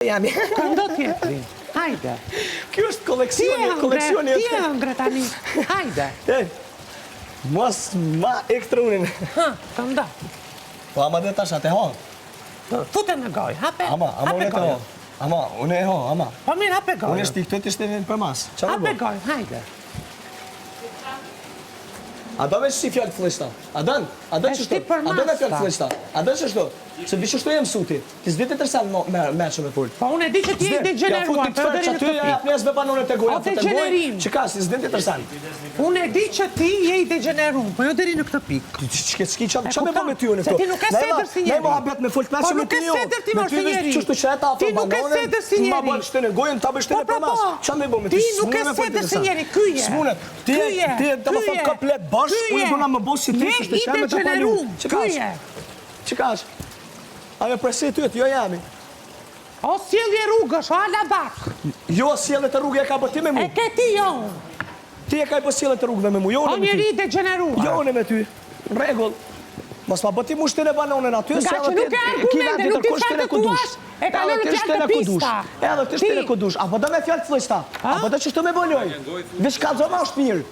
Jami. Këndo tjetri, hajde. Kjo është koleksioni. Ti e ëngre tani, hajde. Mos ma ekstra unin. Këndo. Po ama dhe tash atë ho. Fute në goj, hape. Ama unë e ho. Ama unë e ho, ama. Po mirë, hape goj. Unë është këtë ishte në për mas. Hape goj, hajde. A do me si fjallë flishta? A dën? A dën që shto? A dën me fjallë flishta? A dën që shto? Se di që shto jem suti. Ti s'di të tërsen me që me full. Po unë e di që ti e degeneruar, për deri në këtë pikë. Ja fles me banone të goja, O degenerim. që ka, si s'di të tërsen. Unë e di që ti je i degeneruar, po jo deri në këtë pikë. S'ki qa me bo me ty unë këto? Se ti nuk e sedër si njeri. Ne mo habet me full të Po nuk e sedër ti mërë si njeri. Qështu që e ta Ti nuk e sedër si njeri. Ma bërë shtene gojën, ta bërë shtene për mas. Qa me bo me ty? Ti nuk e sedër si njeri, kyje. Smunet. Ti e të më thot komplet bashkë, unë do na më bo si ti, që të shemë të palu. Që ka është? Ajo presi ty jo jemi. O sjellje rrugësh, o alabak. Jo, sjellje të rrugë e ka për ti me mu. E ke ti jo. Ti e ka i për sjellje të rrugëve me mu, jo O në me ty. njeri degeneruar. Jo në me ty. Regull. Mos ma bëti mushtin e banonen aty, nga që nuk e argumente, nuk ti shtë të tuash, e kalon në fjallë të pista. Edhe të shtene kudush. Apo do me fjallë të flojsta. Apo do që shtu me bëlloj. Vish ka zoma është mirë.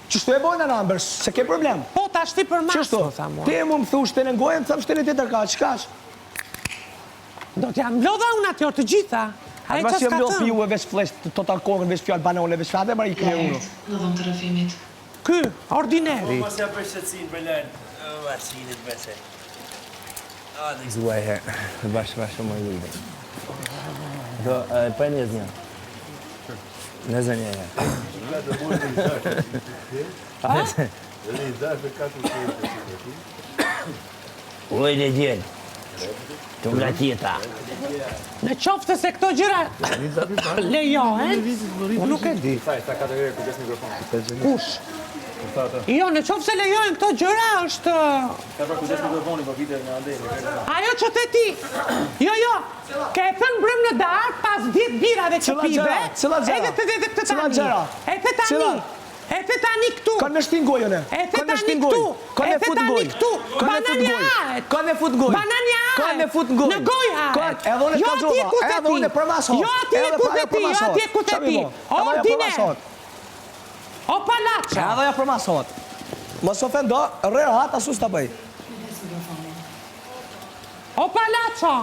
Që shtu e bojnë në nëmbër, se ke problem. Po, ta shti për masë, sa mua. Ti mu më thu shtene në gojën, thëm shtene tjetër ka, që kash? Do t'ja mblodha unë atjo të gjitha. A e që s'ka mblodh tëmë. piu e vesh flesh, total kohën, vesh fjallë banone, vesh fjallë dhe marë i kërë unë. Në dhëmë të rëfimit. Ky, ordineri. Mos ja për shëtsin për lërë. Asinit bese. Zguaj herë, bashkë më lujde. Do, për njëz një. Nëzë një herë. Ujnë e djelë. Të nga tjeta. Në qoftë se këto gjëra lejohen, unë nuk e di. Kush? Jo, në qoftë se lejohen këto gjëra është... Ajo që të ti. Jo, ke e thënë brëm në darë pas 10 birave që pive. Edhe të tani. E të tani këtu. Ka në shtin gojën e. E të tani këtu. E të tani këtu. Bananja ahet. Ka në fut gojë. Bananja ahet. Ka në fut gojë. Në gojë ahet. Edhe unë e ka zova. Edhe unë e për mas hot. Jo ati e ku të ti. Jo ati e ku të ti. Ordiner. O palaqa. Edhe ja për mas hot. Mos ofendo, rrë hat asus të bëj. O palaqa.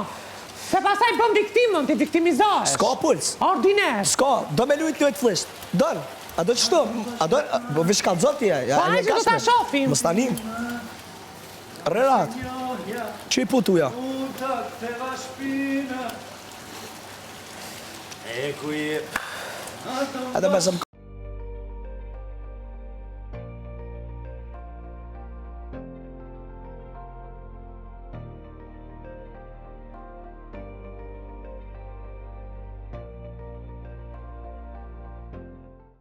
Se pasaj bëm viktimën, ti viktimizohesh. Ska puls. Ordiner. Ska, do me lujt lujt flisht. Dërë. A do që shtu? A do... Vish ka të zotë tje. Pa e që do ta shofim. Mës tanim. Rërat. Që i putuja? E ku i... Edhe me zëm